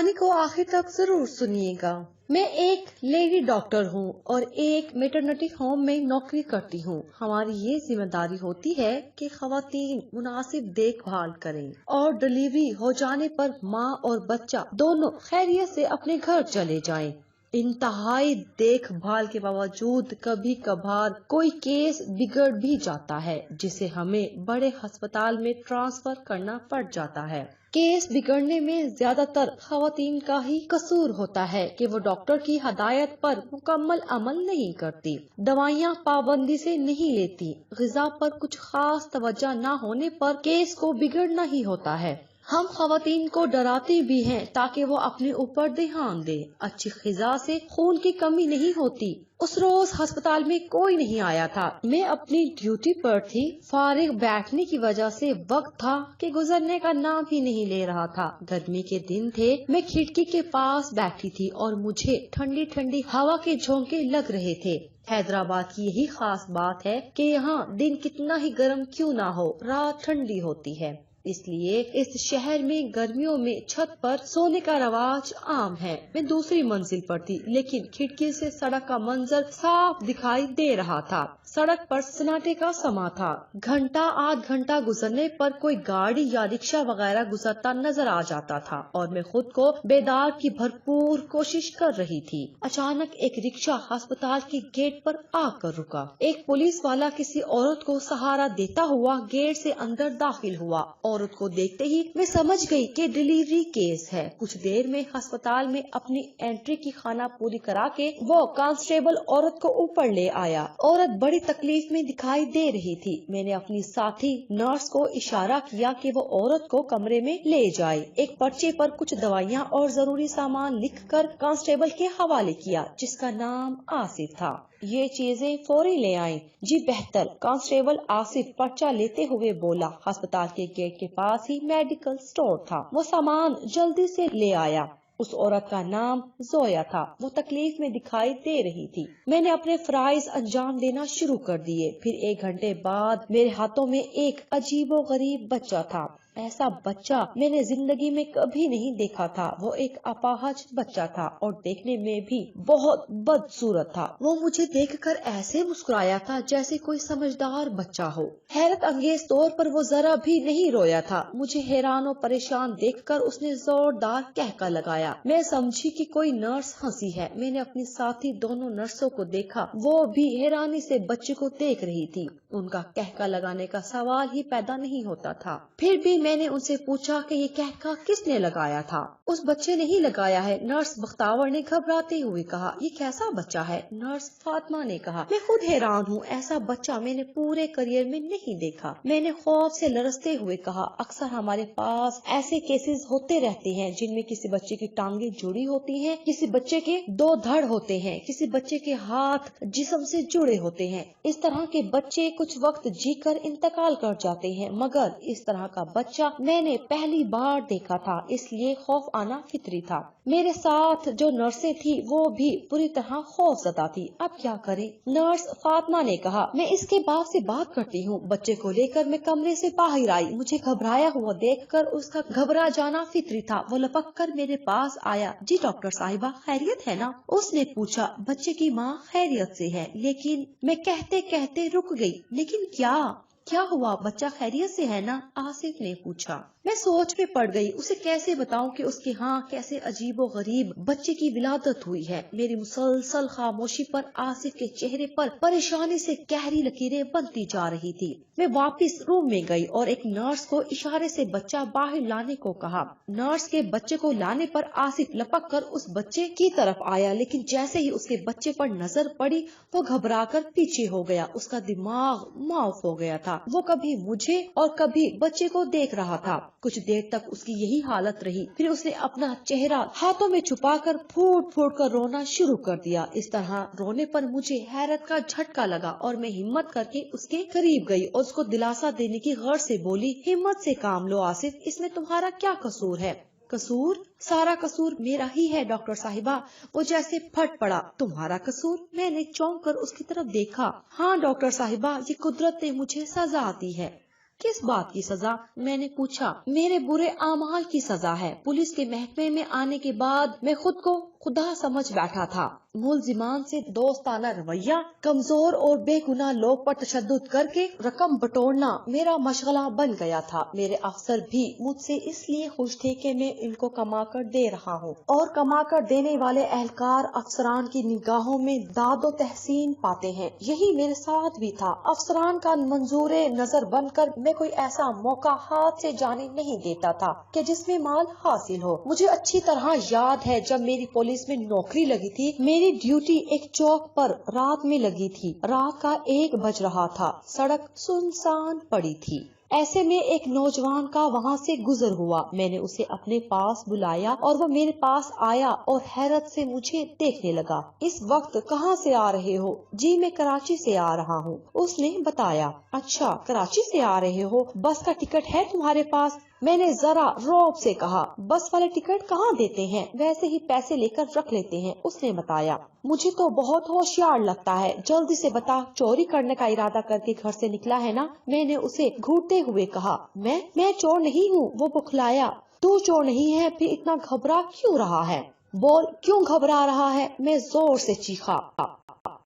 कहानी को आखिर तक जरूर सुनिएगा। मैं एक लेडी डॉक्टर हूँ और एक मैटरनिटी होम में नौकरी करती हूँ। हमारी ये जिम्मेदारी होती है कि खवातीन मुनासिब देखभाल करें और डिलीवरी हो जाने पर माँ और बच्चा दोनों खैरियत से अपने घर चले जाएं। इंतहाई देखभाल के बावजूद कभी कभार कोई केस बिगड़ भी जाता है, जिसे हमें बड़े अस्पताल में ट्रांसफर करना पड़ जाता है। केस बिगड़ने में ज्यादातर खवातीन का ही कसूर होता है कि वो डॉक्टर की हदायत पर मुकम्मल अमल नहीं करती, दवाइयाँ पाबंदी से नहीं लेती, ग़िज़ा पर कुछ खास तवज्जो न होने पर केस को बिगड़ना ही होता है। हम खवातीन को डराते भी हैं ताकि वो अपने ऊपर ध्यान दे। अच्छी ग़िज़ा से खून की कमी नहीं होती। उस रोज अस्पताल में कोई नहीं आया था। मैं अपनी ड्यूटी पर थी। फारिग बैठने की वजह से वक्त था कि गुजरने का नाम ही नहीं ले रहा था। गर्मी के दिन थे। मैं खिड़की के पास बैठी थी और मुझे ठंडी ठंडी हवा के झोंके लग रहे थे। हैदराबाद की यही खास बात है कि यहाँ दिन कितना ही गर्म क्यों ना हो, रात ठंडी होती है। इसलिए इस शहर में गर्मियों में छत पर सोने का रवाज आम है। मैं दूसरी मंजिल पर थी, लेकिन खिड़की से सड़क का मंजर साफ दिखाई दे रहा था। सड़क पर सन्नाटे का समा था। घंटा आध घंटा गुजरने पर कोई गाड़ी या रिक्शा वगैरह गुजरता नजर आ जाता था और मैं खुद को बेदार की भरपूर कोशिश कर रही थी। अचानक एक रिक्शा अस्पताल के गेट पर आकर रुका। एक पुलिस वाला किसी औरत को सहारा देता हुआ गेट से अंदर दाखिल हुआ। औरत को देखते ही मैं समझ गई कि डिलीवरी केस है। कुछ देर में अस्पताल में अपनी एंट्री की खाना पूरी करा के वो कांस्टेबल औरत को ऊपर ले आया। औरत बड़ी तकलीफ में दिखाई दे रही थी। मैंने अपनी साथी नर्स को इशारा किया कि वो औरत को कमरे में ले जाए। एक पर्चे पर कुछ दवाइयाँ और जरूरी सामान लिखकर कांस्टेबल के हवाले किया, जिसका नाम आसिफ था। ये चीजें फौरी ले आएं। जी बेहतर, कांस्टेबल आसिफ पर्चा लेते हुए बोला। अस्पताल के गेट के पास ही मेडिकल स्टोर था। वो सामान जल्दी से ले आया। उस औरत का नाम जोया था। वो तकलीफ में दिखाई दे रही थी। मैंने अपने फराइज अंजाम देना शुरू कर दिए। फिर 1 घंटे बाद मेरे हाथों में एक अजीबो गरीब बच्चा था। ऐसा बच्चा मैंने जिंदगी में कभी नहीं देखा था। वो एक अपाहज बच्चा था और देखने में भी बहुत बदसूरत था। वो मुझे देखकर ऐसे मुस्कुराया था जैसे कोई समझदार बच्चा हो। हैरत अंगेज तौर पर वो जरा भी नहीं रोया था। मुझे हैरान और परेशान देखकर उसने जोरदार कहका लगाया। मैं समझी कि कोई नर्स हंसी है। मैंने अपनी साथी दोनों नर्सों को देखा। वो भी हैरानी से बच्चे को देख रही थी। उनका कहका लगाने का सवाल ही पैदा नहीं होता था। फिर भी मैंने उनसे पूछा कि ये कहका किसने लगाया था। उस बच्चे ने ही लगाया है, नर्स बख्तावर ने घबराते हुए कहा। ये कैसा बच्चा है? नर्स फातिमा ने कहा। मैं खुद हैरान हूँ, ऐसा बच्चा मैंने पूरे करियर में नहीं देखा। मैंने खौफ से लरसते हुए कहा, अक्सर हमारे पास ऐसे केसेस होते रहते हैं जिनमें किसी बच्चे की टांगे जुड़ी होती हैं, किसी बच्चे के 2 धड़ होते हैं, किसी बच्चे के हाथ जिस्म से जुड़े होते हैं। इस तरह के बच्चे कुछ वक्त जीकर इंतकाल कर जाते हैं, मगर इस तरह का बच्चा मैंने पहली बार देखा था, इसलिए खौफ आना फितरी था। मेरे साथ जो नर्सें थी वो भी पूरी तरह खौफज़दा थी। अब क्या करें? नर्स फातिमा ने कहा, मैं इसके बाप से बात करती हूँ। बच्चे को लेकर मैं कमरे से बाहर आई। मुझे घबराया हुआ देखकर उसका घबरा जाना फितरी था। वो लपक कर मेरे पास आया। जी डॉक्टर साहिबा, खैरियत है ना? उसने पूछा। बच्चे की माँ खैरियत से है, लेकिन मैं कहते कहते रुक गई। लेकिन क्या हुआ? बच्चा खैरियत से है ना? आसिफ ने पूछा। मैं सोच में पड़ गई। उसे कैसे बताऊं कि उसके यहाँ कैसे अजीबो गरीब बच्चे की विलादत हुई है। मेरी मुसलसल खामोशी पर आसिफ के चेहरे पर परेशानी से गहरी लकीरें बनती जा रही थी। मैं वापस रूम में गई और एक नर्स को इशारे से बच्चा बाहर लाने को कहा। नर्स के बच्चे को लाने पर आसिफ लपक कर उस बच्चे की तरफ आया, लेकिन जैसे ही उसके बच्चे पर नजर पड़ी वो घबराकर पीछे हो गया। उसका दिमाग माफ हो गया था। वो कभी मुझे और कभी बच्चे को देख रहा था। कुछ देर तक उसकी यही हालत रही। फिर उसने अपना चेहरा हाथों में छुपाकर फूट फूट कर रोना शुरू कर दिया। इस तरह रोने पर मुझे हैरत का झटका लगा और मैं हिम्मत करके उसके करीब गई और उसको दिलासा देने की गर्ज से बोली, हिम्मत से काम लो आसिफ, इसमें तुम्हारा क्या कसूर है? कसूर? सारा कसूर मेरा ही है डॉक्टर साहिबा। वो जैसे फट पड़ा। तुम्हारा कसूर? मैंने चौंक कर उसकी तरफ देखा। हाँ डॉक्टर साहिबा, ये कुदरत ने मुझे सजा दी है। किस बात की सजा? मैंने पूछा। मेरे बुरे आमाल की सजा है। पुलिस के महकमे में आने के बाद मैं खुद को खुदा समझ बैठा था। मुलजिमान से दोस्ताना रवैया, कमजोर और बेगुनाह लोग पर तशद्दुद करके रकम बटोरना मेरा मशगला बन गया था। मेरे अफसर भी मुझसे इसलिए खुश थे कि मैं इनको कमा कर दे रहा हूँ, और कमा कर देने वाले एहलकार अफसरान की निगाहों में दादो तहसीन पाते हैं। यही मेरे साथ भी था। अफसरान का मंजूर नजर बनकर मैं कोई ऐसा मौका हाथ से जाने नहीं देता था कि जिसमें माल हासिल हो। मुझे अच्छी तरह याद है, जब मेरी पुलिस में नौकरी लगी थी, मेरी ड्यूटी एक चौक पर रात में लगी थी। रात का 1 बज रहा था। सड़क सुनसान पड़ी थी। ऐसे में एक नौजवान का वहाँ से गुजर हुआ। मैंने उसे अपने पास बुलाया और वो मेरे पास आया और हैरत से मुझे देखने लगा। इस वक्त कहाँ से आ रहे हो? जी मैं कराची से आ रहा हूँ, उसने बताया। अच्छा, कराची से आ रहे हो? बस का टिकट है तुम्हारे पास? मैंने जरा रौब से कहा। बस वाले टिकट कहाँ देते हैं? वैसे ही पैसे लेकर रख लेते हैं, उसने बताया। मुझे तो बहुत होशियार लगता है। जल्दी से बता, चोरी करने का इरादा करके घर से निकला है ना? मैंने उसे घूरते हुए कहा। मैं चोर नहीं हूँ, वो बुखलाया। तू चोर नहीं है, फिर इतना घबरा क्यों रहा है? बोल, क्यों घबरा रहा है? मैं जोर से चीखा।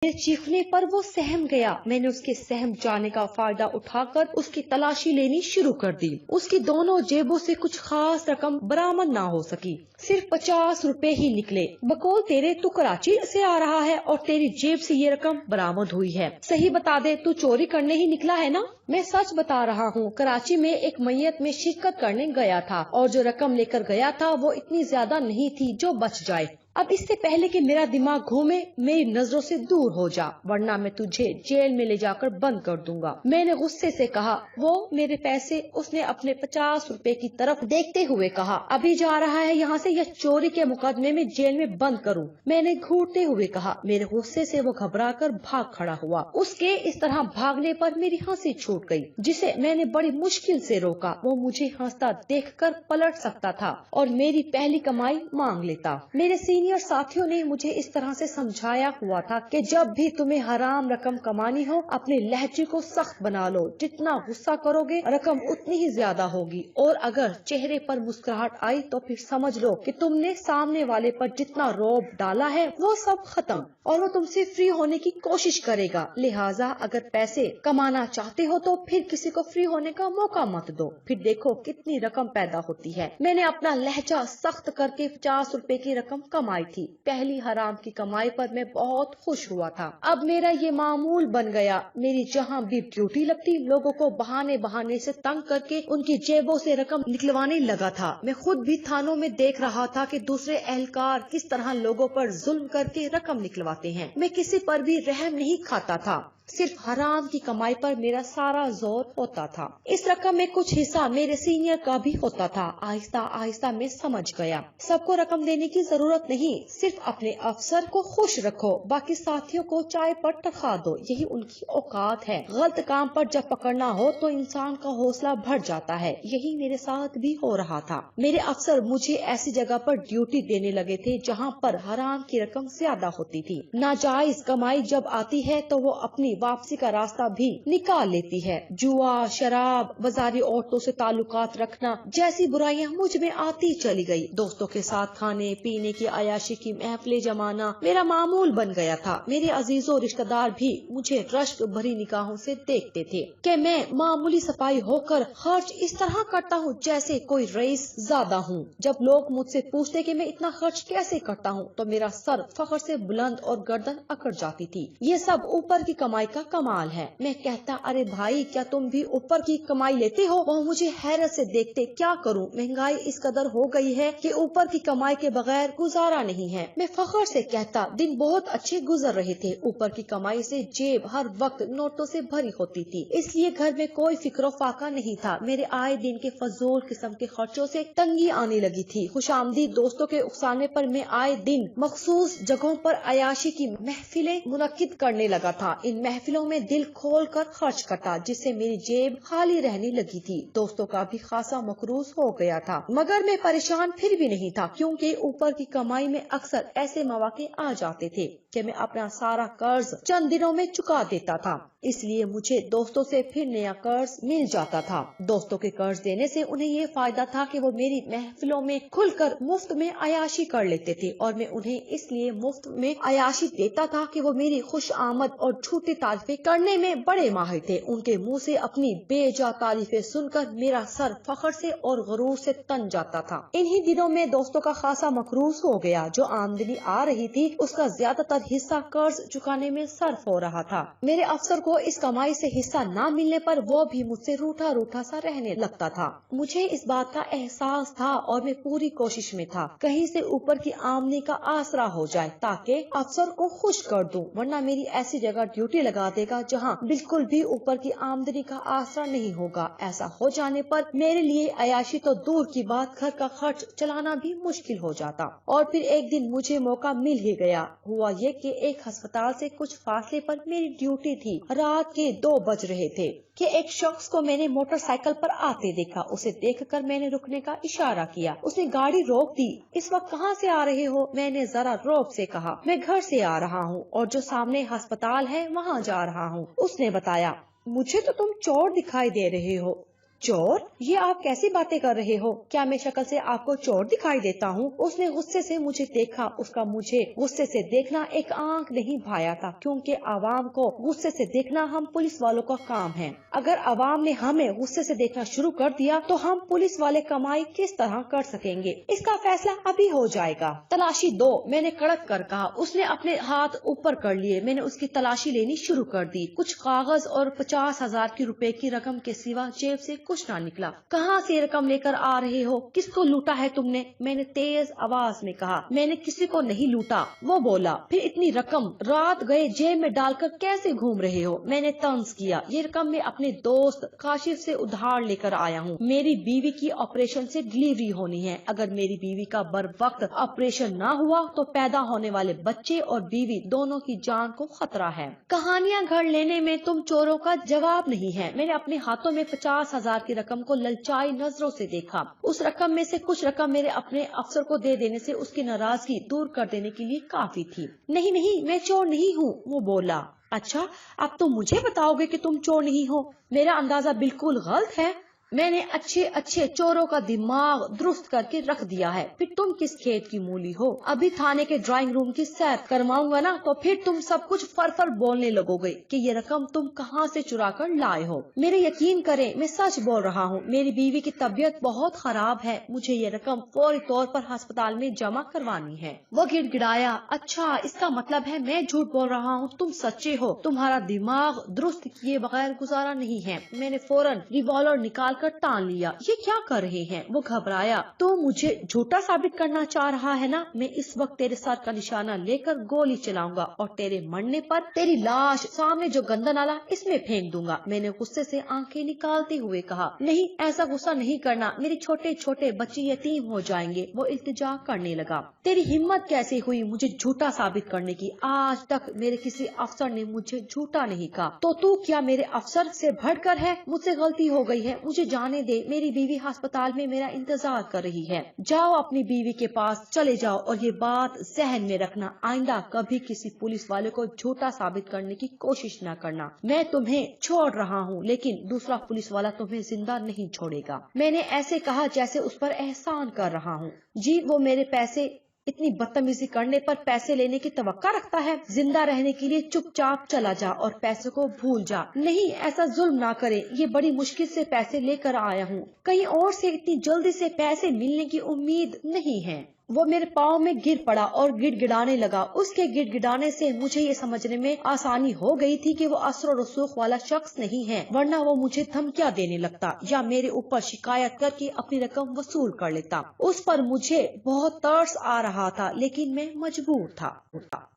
मेरे चीखने पर वो सहम गया। मैंने उसके सहम जाने का फायदा उठाकर उसकी तलाशी लेनी शुरू कर दी। उसकी दोनों जेबों से कुछ खास रकम बरामद ना हो सकी। सिर्फ 50 रुपए ही निकले। बकौल तेरे, तू कराची से आ रहा है और तेरी जेब से ये रकम बरामद हुई है। सही बता दे, तू चोरी करने ही निकला है ना? मैं सच बता रहा हूँ। कराची में एक मैयत में शिरकत करने गया था और जो रकम लेकर गया था वो इतनी ज्यादा नहीं थी जो बच जाए। अब इससे पहले कि मेरा दिमाग घूमे, मेरी नजरों से दूर हो जा, वरना मैं तुझे जेल में ले जाकर बंद कर दूंगा। मैंने गुस्से से कहा। वो मेरे पैसे? उसने अपने 50 रुपए की तरफ देखते हुए कहा। अभी जा रहा है यहाँ से या चोरी के मुकदमे में जेल में बंद करूँ? मैंने घूरते हुए कहा। मेरे गुस्से से वो घबरा कर भाग खड़ा हुआ। उसके इस तरह भागने पर मेरी हंसी छूट गई, जिसे मैंने बड़ी मुश्किल से रोका। वो मुझे हंसता देखकर पलट सकता था और मेरी पहली कमाई मांग लेता। मेरे सीनियर साथियों ने मुझे इस तरह से समझाया हुआ था कि जब भी तुम्हें हराम रकम कमानी हो, अपने लहजे को सख्त बना लो। जितना गुस्सा करोगे रकम उतनी ही ज्यादा होगी, और अगर चेहरे पर मुस्कुराहट आई तो फिर समझ लो कि तुमने सामने वाले पर जितना रौब डाला है वो सब खत्म, और वो तुमसे फ्री होने की कोशिश करेगा। लिहाजा अगर पैसे कमाना चाहते हो तो फिर किसी को फ्री होने का मौका मत दो, फिर देखो कितनी रकम पैदा होती है। मैंने अपना लहजा सख्त करके 50 रुपए की रकम कमाई थी। पहली हराम की कमाई पर मैं बहुत खुश हुआ था। अब मेरा ये मामूल बन गया। मेरी जहाँ भी ड्यूटी लगती, लोगों को बहाने बहाने से तंग करके उनकी जेबों से रकम निकलवाने लगा था। मैं खुद भी थानों में देख रहा था कि दूसरे एहलकार किस तरह लोगों पर जुल्म करके रकम निकलवाते हैं। मैं किसी पर भी रहम नहीं खाता था। सिर्फ हराम की कमाई पर मेरा सारा जोर होता था। इस रकम में कुछ हिस्सा मेरे सीनियर का भी होता था। आहिस्ता आहिस्ता मैं समझ गया, सबको रकम देने की जरूरत नहीं, सिर्फ अपने अफसर को खुश रखो, बाकी साथियों को चाय पर टखा दो, यही उनकी औकात है। गलत काम पर जब पकड़ना हो तो इंसान का हौसला बढ़ जाता है। यही मेरे साथ भी हो रहा था। मेरे अफसर मुझे ऐसी जगह पर ड्यूटी देने लगे थे जहाँ पर हराम की रकम ज्यादा होती थी। नाजायज कमाई जब आती है तो वो अपनी वापसी का रास्ता भी निकाल लेती है। जुआ, शराब, बाजारी औरतों से ताल्लुकात रखना जैसी बुराइयां मुझ में आती चली गई। दोस्तों के साथ खाने पीने की अयाशी की महफिलें जमाना मेरा मामूल बन गया था। मेरे अजीजों रिश्तेदार भी मुझे रश्क भरी निगाहों से देखते थे कि मैं मामूली सफाई होकर खर्च इस तरह करता हूँ जैसे कोई रईस ज्यादा हूँ। जब लोग मुझसे पूछते कि मैं इतना खर्च कैसे करता हूँ तो मेरा सर फख्र से बुलंद और गर्दन अकड़ जाती थी। ये सब ऊपर की कमाई का कमाल है। मैं कहता, अरे भाई क्या तुम भी ऊपर की कमाई लेते हो? वो मुझे हैरत से देखते। क्या करूं, महंगाई इस कदर हो गई है कि ऊपर की कमाई के बगैर गुजारा नहीं है। मैं फख्र से कहता, दिन बहुत अच्छे गुजर रहे थे। ऊपर की कमाई से जेब हर वक्त नोटों से भरी होती थी, इसलिए घर में कोई फिक्र फाका नहीं था। मेरे आए दिन के फजूल किस्म के खर्चों से तंगी आने लगी थी। खुशामदीद दोस्तों के उकसाने पर मैं आए दिन मखसूस जगहों पर अयाशी की महफिलें मुनक्किद करने लगा था। इन महफिलों में दिल खोल कर खर्च करता, जिससे मेरी जेब खाली रहने लगी थी। दोस्तों का भी खासा मकरूज हो गया था, मगर मैं परेशान फिर भी नहीं था, क्योंकि ऊपर की कमाई में अक्सर ऐसे मौके आ जाते थे कि मैं अपना सारा कर्ज चंद दिनों में चुका देता था। اس لیے مجھے دوستوں سے پھر نیا قرض مل جاتا تھا۔ دوستوں کے قرض دینے سے انہیں یہ فائدہ تھا کہ وہ میری محفلوں میں کھل کر مفت میں عیاشی کر لیتے تھے، اور میں انہیں اس لیے مفت میں عیاشی دیتا تھا کہ وہ میری خوش آمد اور جھوٹی تعریفیں کرنے میں بڑے ماہر تھے۔ ان کے منہ سے اپنی بے جا تعریفیں سن کر میرا سر فخر سے اور غرور سے تن جاتا تھا۔ انہی دنوں میں دوستوں کا خاصا مقروض ہو گیا۔ جو آمدنی آ رہی تھی اس کا زیادہ تر حصہ قرض چکانے میں صرف ہو رہا تھا۔ میرے افسر کو اس کمائی سے حصہ نہ ملنے پر وہ بھی مجھ سے روٹھا روٹھا سا رہنے لگتا تھا۔ مجھے اس بات کا احساس تھا اور میں پوری کوشش میں تھا کہیں سے اوپر کی آمدنی کا آسرا ہو جائے تاکہ افسر کو خوش کر دوں، ورنہ میری ایسی جگہ ڈیوٹی لگا دے گا جہاں بالکل بھی اوپر کی آمدنی کا آسرا نہیں ہوگا۔ ایسا ہو جانے پر میرے لیے عیاشی تو دور کی بات، گھر کا خرچ چلانا بھی مشکل ہو جاتا۔ اور پھر ایک دن مجھے موقع مل ہی گیا۔ ہوا یہ کہ ایک ہسپتال سے کچھ فاصلے پر میری ڈیوٹی تھی۔ رات کے 2 بج رہے تھے کہ ایک شخص کو میں نے موٹر سائیکل پر آتے دیکھا۔ اسے دیکھ کر میں نے رکنے کا اشارہ کیا۔ اس نے گاڑی روک دی۔ اس وقت کہاں سے آ رہے ہو؟ میں نے ذرا رعب سے کہا۔ میں گھر سے آ رہا ہوں اور جو سامنے ہسپتال ہے وہاں جا رہا ہوں۔ اس نے بتایا۔ مجھے تو تم چور دکھائی دے رہے ہو۔ چور؟ یہ آپ کیسی باتیں کر رہے ہو؟ کیا میں شکل سے آپ کو چور دکھائی دیتا ہوں؟ اس نے غصے سے مجھے دیکھا۔ اس کا مجھے غصے سے دیکھنا ایک آنکھ نہیں بھایا تھا، کیونکہ عوام کو غصے سے دیکھنا ہم پولیس والوں کا کام ہے۔ اگر عوام نے ہمیں غصے سے دیکھنا شروع کر دیا تو ہم پولیس والے کمائی کس طرح کر سکیں گے؟ اس کا فیصلہ ابھی ہو جائے گا۔ تلاشی دو، میں نے کڑک کر کہا۔ اس نے اپنے ہاتھ اوپر کر لیے۔ میں نے اس کی تلاشی لینی شروع کر دی۔ کچھ کاغذ اور 50,000 کی روپے کی رقم کے سوا جیب سے کچھ نہ نکلا۔ کہاں سے رقم لے کر آ رہے ہو؟ کس کو لوٹا ہے تم نے؟ میں نے تیز آواز میں کہا۔ میں نے کسی کو نہیں لوٹا، وہ بولا۔ پھر اتنی رقم رات گئے جیب میں ڈال کر کیسے گھوم رہے ہو؟ میں نے طنز کیا۔ یہ رقم میں اپنے دوست کاشف سے ادھار لے کر آیا ہوں۔ میری بیوی کی آپریشن سے ڈلیوری ہونی ہے۔ اگر میری بیوی کا بر وقت آپریشن نہ ہوا تو پیدا ہونے والے بچے اور بیوی دونوں کی جان کو خطرہ ہے۔ کہانیاں گھڑ لینے میں تم چوروں کا جواب نہیں ہے۔ میں نے اپنے ہاتھوں میں 50,000 کی رقم کو للچائی نظروں سے دیکھا۔ اس رقم میں سے کچھ رقم میرے اپنے افسر کو دے دینے سے اس کی ناراضگی دور کر دینے کے لیے کافی تھی۔ نہیں نہیں، میں چور نہیں ہوں، وہ بولا۔ اچھا، اب تم مجھے بتاؤ گے کہ تم چور نہیں ہو؟ میرا اندازہ بالکل غلط ہے۔ میں نے اچھے چوروں کا دماغ درست کر کے رکھ دیا ہے۔ پھر تم کس کھیت کی مولی ہو؟ ابھی تھانے کے ڈرائنگ روم کی سیر کرواؤں گا نا، تو پھر تم سب کچھ فر بولنے لگو گے کہ یہ رقم تم کہاں سے چرا کر لائے ہو۔ میرے یقین کریں، میں سچ بول رہا ہوں۔ میری بیوی کی طبیعت بہت خراب ہے۔ مجھے یہ رقم فوری طور پر ہسپتال میں جمع کروانی ہے۔ وہ گڑ گڑایا۔ اچھا، اس کا مطلب ہے میں جھوٹ بول رہا ہوں، تم سچے ہو۔ تمہارا دماغ درست کیے بغیر گزارا نہیں ہے۔ میں نے فوراً ریوالور نکال کر ٹان لیا۔ یہ کیا کر رہے ہیں؟ وہ گھبرایا۔ تو مجھے جھوٹا ثابت کرنا چاہ رہا ہے نا؟ میں اس وقت تیرے سر کا نشانہ لے کر گولی چلاؤں گا اور تیرے مرنے پر تیری لاش سامنے جو گندا نالا اس میں پھینک دوں گا۔ میں نے غصے سے آنکھیں نکالتے ہوئے کہا۔ نہیں، ایسا غصہ نہیں کرنا، میرے چھوٹے چھوٹے بچے یتیم ہو جائیں گے۔ وہ التجا کرنے لگا۔ تیری ہمت کیسے ہوئی مجھے جھوٹا ثابت کرنے کی؟ آج تک میرے کسی افسر نے مجھے جھوٹا نہیں کہا، تو کیا میرے افسر سے بڑھ کر ہے؟ مجھ سے غلطی ہو گئی ہے، مجھے جانے دے۔ میری بیوی ہسپتال میں میرا انتظار کر رہی ہے۔ جاؤ اپنی بیوی کے پاس چلے جاؤ، اور یہ بات ذہن میں رکھنا، آئندہ کبھی کسی پولیس والے کو جھوٹا ثابت کرنے کی کوشش نہ کرنا۔ میں تمہیں چھوڑ رہا ہوں، لیکن دوسرا پولیس والا تمہیں زندہ نہیں چھوڑے گا۔ میں نے ایسے کہا جیسے اس پر احسان کر رہا ہوں۔ جی، وہ میرے پیسے اتنی بدتمیزی کرنے پر پیسے لینے کی توقع رکھتا ہے؟ زندہ رہنے کے لیے چپ چاپ چلا جا اور پیسے کو بھول جا۔ نہیں، ایسا ظلم نہ کرے، یہ بڑی مشکل سے پیسے لے کر آیا ہوں، کہیں اور سے اتنی جلدی سے پیسے ملنے کی امید نہیں ہے۔ وہ میرے پاؤں میں گر پڑا اور گڑ گڑانے لگا۔ اس کے گڑ گڑانے سے مجھے یہ سمجھنے میں آسانی ہو گئی تھی کہ وہ اثر و رسوخ والا شخص نہیں ہے، ورنہ وہ مجھے دھمکیاں دینے لگتا یا میرے اوپر شکایت کر کے اپنی رقم وصول کر لیتا۔ اس پر مجھے بہت ترس آ رہا تھا، لیکن میں مجبور تھا۔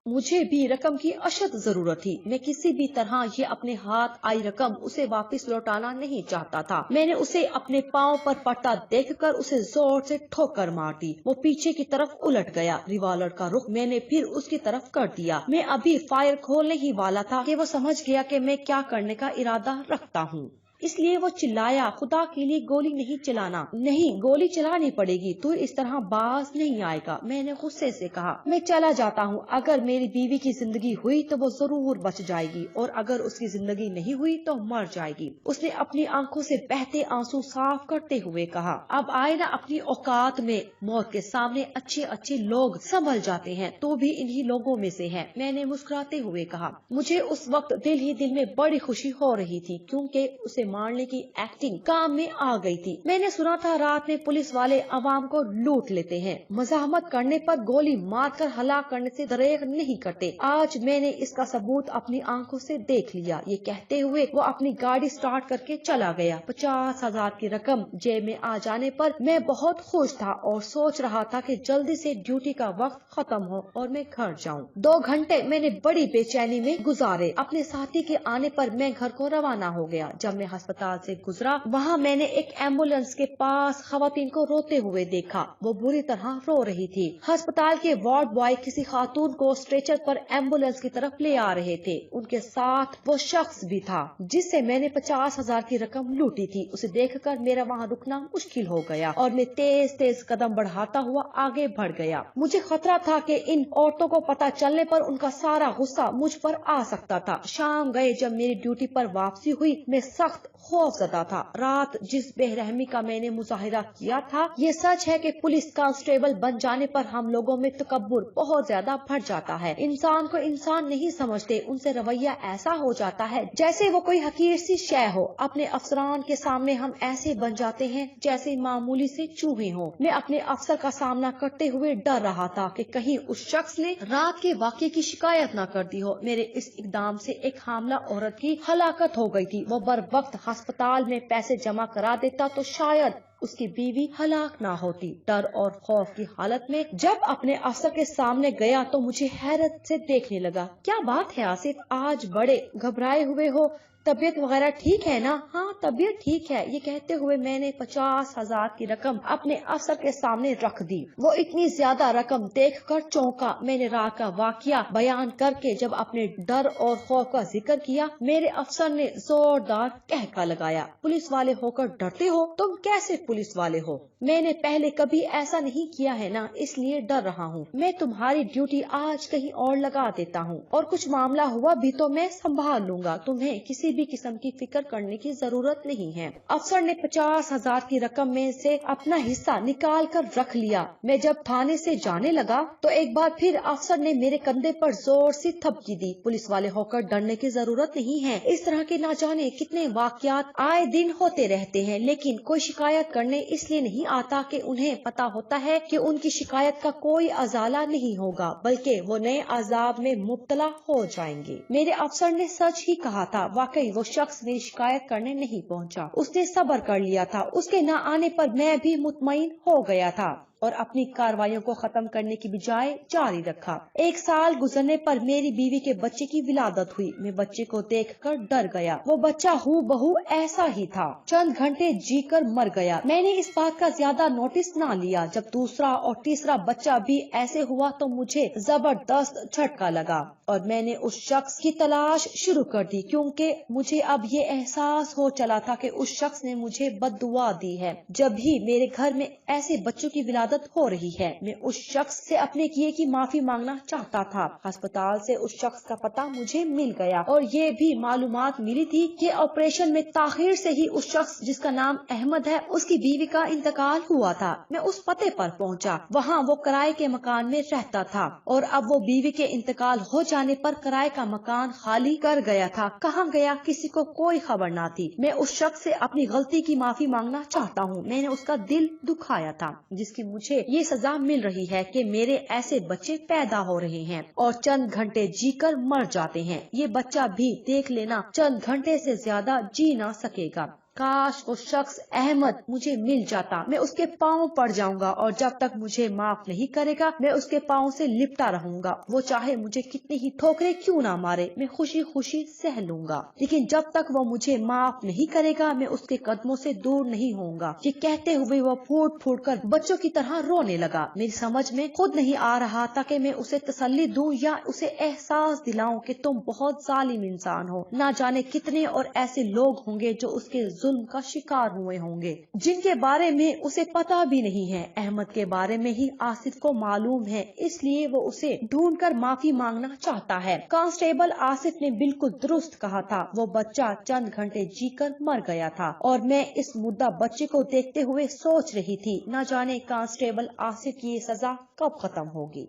مجھے بھی رقم کی اشد ضرورت تھی۔ میں کسی بھی طرح یہ اپنے ہاتھ آئی رقم اسے واپس لوٹانا نہیں چاہتا تھا۔ میں نے اسے اپنے پاؤں پر پڑتا دیکھ کر اسے زور سے ٹھوکر مار دی۔ وہ پیچھے کی طرف الٹ گیا۔ ریوالور کا رخ میں نے پھر اس کی طرف کر دیا۔ میں ابھی فائر کھولنے ہی والا تھا کہ وہ سمجھ گیا کہ میں کیا کرنے کا ارادہ رکھتا ہوں۔ اس لیے وہ چلایا، خدا کے لیے گولی نہیں چلانا، نہیں گولی چلانی پڑے گی، تو اس طرح باز نہیں آئے گا۔ میں نے غصے سے کہا میں چلا جاتا ہوں، اگر میری بیوی کی زندگی ہوئی تو وہ ضرور بچ جائے گی، اور اگر اس کی زندگی نہیں ہوئی تو مر جائے گی۔ اس نے اپنی آنکھوں سے بہتے آنسو صاف کرتے ہوئے کہا، اب آئے نا اپنی اوقات میں، موت کے سامنے اچھے اچھے لوگ سنبھل جاتے ہیں، تو بھی انہی لوگوں میں سے ہے۔ میں نے مسکراتے ہوئے کہا، مجھے اس وقت دل ہی دل میں بڑی خوشی ہو رہی تھی، کیونکہ اسے مارنے کی ایکٹنگ کام میں آ گئی تھی۔ میں نے سنا تھا رات میں پولیس والے عوام کو لوٹ لیتے ہیں، مزاحمت کرنے پر گولی مار کر ہلاک کرنے سے دریغ نہیں کرتے۔ آج میں نے اس کا ثبوت اپنی آنکھوں سے دیکھ لیا۔ یہ کہتے ہوئے وہ اپنی گاڑی سٹارٹ کر کے چلا گیا۔ 50,000 کی رقم جیب میں آ جانے پر میں بہت خوش تھا اور سوچ رہا تھا کہ جلدی سے ڈیوٹی کا وقت ختم ہو اور میں گھر جاؤں۔ 2 گھنٹے میں نے بڑی بے چینی میں گزارے۔ اپنے ساتھی کے آنے پر میں گھر کو روانہ ہو گیا۔ جب میں ہسپتال سے گزرا، وہاں میں نے ایک ایمبولینس کے پاس خواتین کو روتے ہوئے دیکھا۔ وہ بری طرح رو رہی تھی۔ ہسپتال کے وارڈ بوائے کسی خاتون کو اسٹریچر پر ایمبولینس کی طرف لے آ رہے تھے۔ ان کے ساتھ وہ شخص بھی تھا جس سے میں نے 50,000 کی رقم لوٹی تھی۔ اسے دیکھ کر میرا وہاں رکنا مشکل ہو گیا اور میں تیز تیز قدم بڑھاتا ہوا آگے بڑھ گیا۔ مجھے خطرہ تھا کہ ان عورتوں کو پتہ چلنے پر ان کا سارا غصہ مجھ پر آ سکتا تھا۔ شام گئے، جب میری ڈیوٹی پر واپسی ہوئی، میں سخت خوف زدہ تھا۔ رات جس بے رحمی کا میں نے مظاہرہ کیا تھا، یہ سچ ہے کہ پولیس کانسٹیبل بن جانے پر ہم لوگوں میں تکبر بہت زیادہ بڑھ جاتا ہے۔ انسان کو انسان نہیں سمجھتے، ان سے رویہ ایسا ہو جاتا ہے جیسے وہ کوئی حقیر سی شے ہو۔ اپنے افسران کے سامنے ہم ایسے بن جاتے ہیں جیسے معمولی سے چوہے ہوں۔ میں اپنے افسر کا سامنا کرتے ہوئے ڈر رہا تھا کہ کہیں اس شخص نے رات کے واقعے کی شکایت نہ کر دی ہو۔ میرے اس اقدام سے ایک حاملہ عورت کی ہلاکت ہو گئی تھی۔ وہ بر وقت ہسپتال میں پیسے جمع کرا دیتا تو شاید اس کی بیوی ہلاک نہ ہوتی۔ ڈر اور خوف کی حالت میں جب اپنے افسر کے سامنے گیا تو مجھے حیرت سے دیکھنے لگا۔ کیا بات ہے آصف، آج بڑے گھبرائے ہوئے ہو؟ طبیعت وغیرہ ٹھیک ہے نا؟ ہاں طبیعت ٹھیک ہے۔ یہ کہتے ہوئے میں نے 50,000 کی رقم اپنے افسر کے سامنے رکھ دی۔ وہ اتنی زیادہ رقم دیکھ کر چونکا۔ میں نے رات کا واقعہ بیان کر کے جب اپنے ڈر اور خوف کا ذکر کیا، میرے افسر نے زوردار قہقہ لگایا۔ پولیس والے ہو کر ڈرتے ہو؟ تم کیسے پولیس والے ہو؟ میں نے پہلے کبھی ایسا نہیں کیا ہے نا، اس لیے ڈر رہا ہوں۔ میں تمہاری ڈیوٹی آج کہیں اور لگا دیتا ہوں، اور کچھ معاملہ ہوا بھی تو میں سنبھال لوں گا۔ تمہیں کسی بھی قسم کی فکر کرنے کی ضرورت نہیں ہے۔ افسر نے 50,000 کی رقم میں سے اپنا حصہ نکال کر رکھ لیا۔ میں جب تھانے سے جانے لگا تو ایک بار پھر افسر نے میرے کندھے پر زور سے تھپکی دی۔ پولیس والے ہو کر ڈرنے کی ضرورت نہیں ہے۔ اس طرح کے نہ جانے کتنے واقعات آئے دن ہوتے رہتے ہیں، لیکن کوئی شکایت کرنے اس لیے نہیں آتا کہ انہیں پتا ہوتا ہے کہ ان کی شکایت کا کوئی ازالہ نہیں ہوگا، بلکہ وہ نئے عذاب میں مبتلا ہو جائیں گے۔ میرے افسر نے سچ ہی کہا تھا۔ واقعی وہ شخص میری شکایت کرنے نہیں پہنچا۔ اس نے صبر کر لیا تھا۔ اس کے نہ آنے پر میں بھی مطمئن ہو گیا تھا اور اپنی کارروائیوں کو ختم کرنے کی بجائے جاری رکھا۔ 1 سال گزرنے پر میری بیوی کے بچے کی ولادت ہوئی۔ میں بچے کو دیکھ کر ڈر گیا۔ وہ بچہ ہو بہو ایسا ہی تھا، چند گھنٹے جی کر مر گیا۔ میں نے اس بات کا زیادہ نوٹس نہ لیا۔ جب دوسرا اور تیسرا بچہ بھی ایسے ہوا تو مجھے زبردست جھٹکا لگا اور میں نے اس شخص کی تلاش شروع کر دی، کیونکہ مجھے اب یہ احساس ہو چلا تھا کہ اس شخص نے مجھے بد دعا دی ہے۔ جب بھی میرے گھر میں ایسے بچوں کی ولادت ہو رہی ہے، میں اس شخص سے اپنے کیے کی معافی مانگنا چاہتا تھا۔ ہسپتال سے اس شخص کا پتہ مجھے مل گیا اور یہ بھی معلومات ملی تھی کہ آپریشن میں تاخیر سے ہی اس شخص جس کا نام احمد ہے، اس کی بیوی کا انتقال ہوا تھا۔ میں اس پتے پر پہنچا۔ وہاں وہ کرائے کے مکان میں رہتا تھا اور اب وہ بیوی کے انتقال ہو جانے پر کرائے کا مکان خالی کر گیا تھا۔ کہاں گیا کسی کو کوئی خبر نہ تھی۔ میں اس شخص سے اپنی غلطی کی معافی مانگنا چاہتا ہوں۔ میں نے اس کا دل دکھایا تھا، جس کی مجھے یہ سزا مل رہی ہے کہ میرے ایسے بچے پیدا ہو رہے ہیں اور چند گھنٹے جی کر مر جاتے ہیں۔ یہ بچہ بھی دیکھ لینا چند گھنٹے سے زیادہ جی نہ سکے گا۔ काश वो शख्स अहमद मुझे मिल जाता, मैं उसके पाँव पड़ जाऊंगा और जब तक मुझे माफ नहीं करेगा मैं उसके पाँव से लिपटा रहूंगा। वो चाहे मुझे कितनी ही ठोकरे क्यों ना मारे, मैं खुशी खुशी सह लूंगा, लेकिन जब तक वो मुझे माफ नहीं करेगा मैं उसके कदमों से दूर नहीं होऊंगा। ये कहते हुए वो फूट फूट कर बच्चों की तरह रोने लगा। मेरी समझ में खुद नहीं आ रहा था कि मैं उसे तसल्ली दूं या उसे एहसास दिलाऊं कि तुम बहुत जालिम इंसान हो। ना जाने कितने और ऐसे लोग होंगे जो उसके जुल्म का शिकार हुए होंगे, जिनके बारे में उसे पता भी नहीं है। अहमद के बारे में ही आसिफ को मालूम है, इसलिए वो उसे ढूंढकर माफी मांगना चाहता है। कांस्टेबल आसिफ ने बिल्कुल दुरुस्त कहा था। वो बच्चा चंद घंटे जीकर मर गया था और मैं इस मुद्दा बच्चे को देखते हुए सोच रही थी, न जाने कांस्टेबल आसिफ की ये सजा कब खत्म होगी।